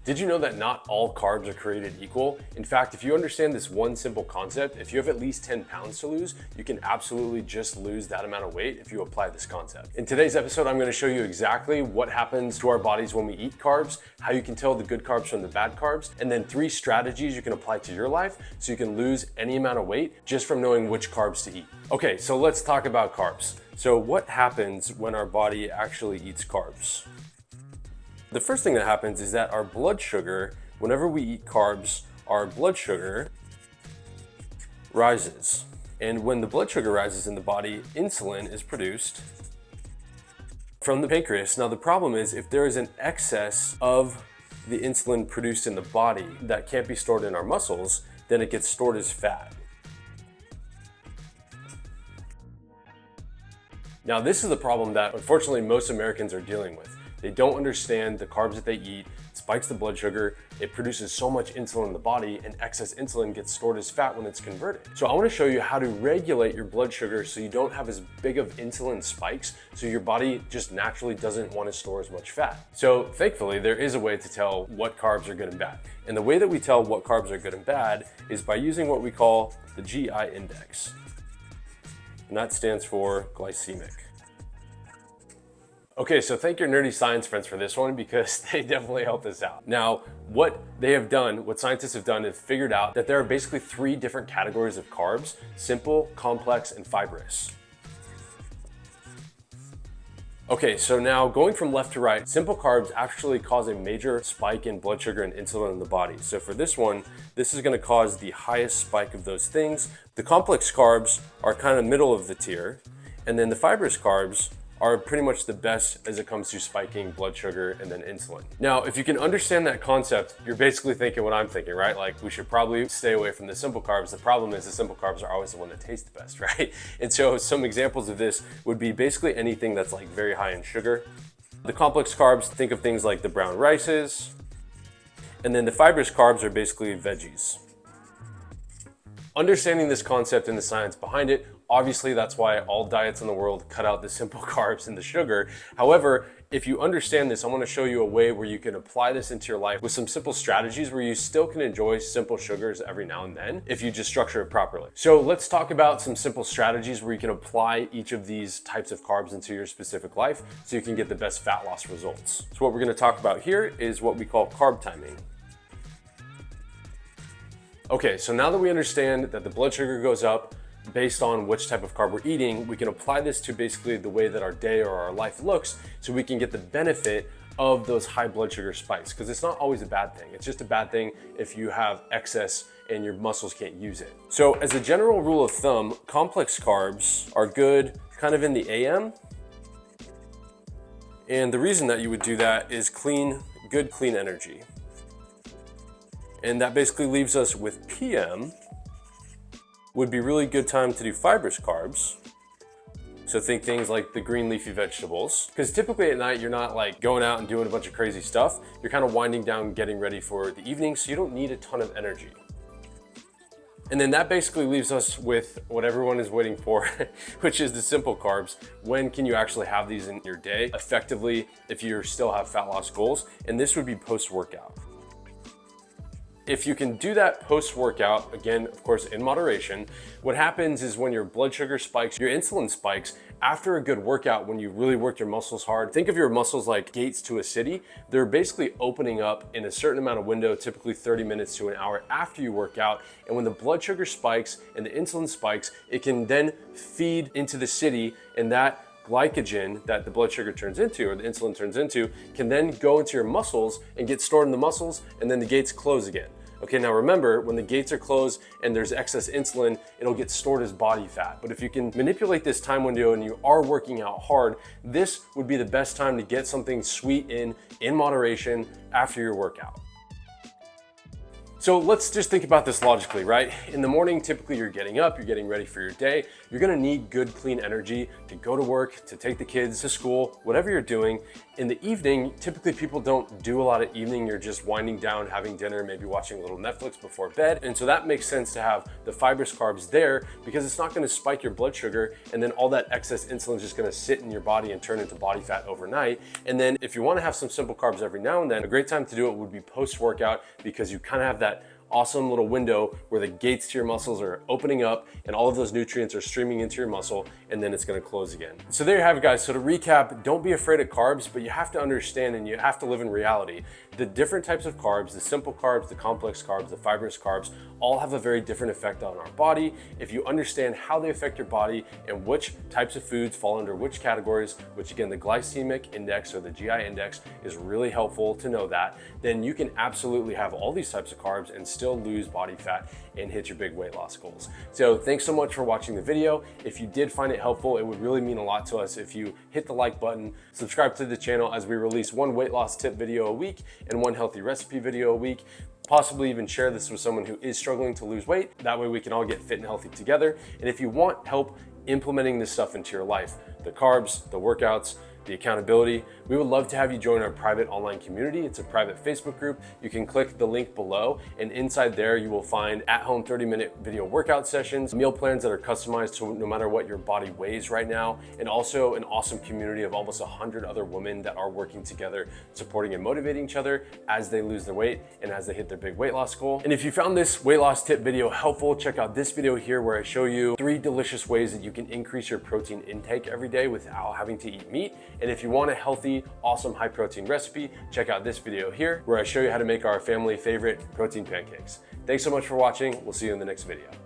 Did you know that not all carbs are created equal? In fact, if you understand this one simple concept, if you have at least 10 pounds to lose, you can absolutely just lose that amount of weight if you apply this concept. In today's episode, I'm going to show you exactly what happens to our bodies when we eat carbs, how you can tell the good carbs from the bad carbs, and then 3 strategies you can apply to your life so you can lose any amount of weight just from knowing which carbs to eat. Okay, so let's talk about carbs. So what happens when our body actually eats carbs? The first thing that happens is that our blood sugar, whenever we eat carbs, our blood sugar rises. And when the blood sugar rises in the body, insulin is produced from the pancreas. Now the problem is if there is an excess of the insulin produced in the body that can't be stored in our muscles, then it gets stored as fat. Now this is the problem that unfortunately most Americans are dealing with. They don't understand the carbs that they eat, it spikes the blood sugar, it produces so much insulin in the body, and excess insulin gets stored as fat when it's converted. So I want to show you how to regulate your blood sugar so you don't have as big of insulin spikes, so your body just naturally doesn't want to store as much fat. So thankfully, there is a way to tell what carbs are good and bad. And the way that we tell what carbs are good and bad is by using what we call the GI index. And that stands for glycemic. Okay, so thank your nerdy science friends for this one because they definitely helped us out. Now, what they have done, what scientists have done is figured out that there are basically 3 different categories of carbs: simple, complex, and fibrous. Okay, so now going from left to right, simple carbs actually cause a major spike in blood sugar and insulin in the body. So for this one, this is gonna cause the highest spike of those things. The complex carbs are kind of middle of the tier, and then the fibrous carbs are pretty much the best as it comes to spiking blood sugar and then insulin. Now, if you can understand that concept, you're basically thinking what I'm thinking, right? Like we should probably stay away from the simple carbs. The problem is the simple carbs are always the one that tastes the best, right? And so some examples of this would be basically anything that's like very high in sugar. The complex carbs, think of things like the brown rices. And then the fibrous carbs are basically veggies. Understanding this concept and the science behind it, obviously that's why all diets in the world cut out the simple carbs and the sugar. However, if you understand this, I want to show you a way where you can apply this into your life with some simple strategies where you still can enjoy simple sugars every now and then if you just structure it properly. So let's talk about some simple strategies where you can apply each of these types of carbs into your specific life so you can get the best fat loss results. So what we're going to talk about here is what we call carb timing. Okay, so now that we understand that the blood sugar goes up based on which type of carb we're eating, we can apply this to basically the way that our day or our life looks so we can get the benefit of those high blood sugar spikes, because it's not always a bad thing. It's just a bad thing if you have excess and your muscles can't use it. So as a general rule of thumb, complex carbs are good kind of in the AM. And the reason that you would do that is good clean energy. And that basically leaves us with PM, would be really good time to do fibrous carbs. So think things like the green leafy vegetables. Because typically at night, you're not like going out and doing a bunch of crazy stuff. You're kind of winding down, getting ready for the evening, so you don't need a ton of energy. And then that basically leaves us with what everyone is waiting for, which is the simple carbs. When can you actually have these in your day effectively if you still have fat loss goals? And this would be post-workout. If you can do that post-workout, again, of course, in moderation, what happens is when your blood sugar spikes, your insulin spikes, after a good workout, when you really worked your muscles hard, think of your muscles like gates to a city. They're basically opening up in a certain amount of window, typically 30 minutes to an hour after you work out. And when the blood sugar spikes and the insulin spikes, it can then feed into the city, and that glycogen that the blood sugar turns into, or the insulin turns into, can then go into your muscles and get stored in the muscles, and then the gates close again. Okay, now remember, when the gates are closed and there's excess insulin, it'll get stored as body fat. But if you can manipulate this time window and you are working out hard, this would be the best time to get something sweet in moderation after your workout. So let's just think about this logically, right? In the morning, typically you're getting up, you're getting ready for your day. You're gonna need good, clean energy to go to work, to take the kids to school, whatever you're doing. In the evening, typically people don't do a lot of evening. You're just winding down, having dinner, maybe watching a little Netflix before bed. And so that makes sense to have the fibrous carbs there because it's not gonna spike your blood sugar, and then all that excess insulin is just gonna sit in your body and turn into body fat overnight. And then if you wanna have some simple carbs every now and then, a great time to do it would be post-workout because you kind of have that awesome little window where the gates to your muscles are opening up and all of those nutrients are streaming into your muscle, and then it's gonna close again. So there you have it, guys. So to recap, don't be afraid of carbs, but you have to understand and you have to live in reality. The different types of carbs, the simple carbs, the complex carbs, the fibrous carbs, all have a very different effect on our body. If you understand how they affect your body and which types of foods fall under which categories, which again, the glycemic index or the GI index is really helpful to know that, then you can absolutely have all these types of carbs and still lose body fat and hit your big weight loss goals. So thanks so much for watching the video. If you did find it helpful, it would really mean a lot to us if you hit the like button, subscribe to the channel as we release one weight loss tip video a week and one healthy recipe video a week. Possibly even share this with someone who is struggling to lose weight. That way we can all get fit and healthy together. And if you want help implementing this stuff into your life, the carbs, the workouts, the accountability, we would love to have you join our private online community. It's a private Facebook group. You can click the link below, and inside there you will find at-home 30-minute video workout sessions, meal plans that are customized to no matter what your body weighs right now, and also an awesome community of almost 100 other women that are working together, supporting and motivating each other as they lose their weight and as they hit their big weight loss goal. And if you found this weight loss tip video helpful, check out this video here where I show you 3 delicious ways that you can increase your protein intake every day without having to eat meat. And if you want a healthy, awesome, high protein recipe, check out this video here where I show you how to make our family favorite protein pancakes. Thanks so much for watching. We'll see you in the next video.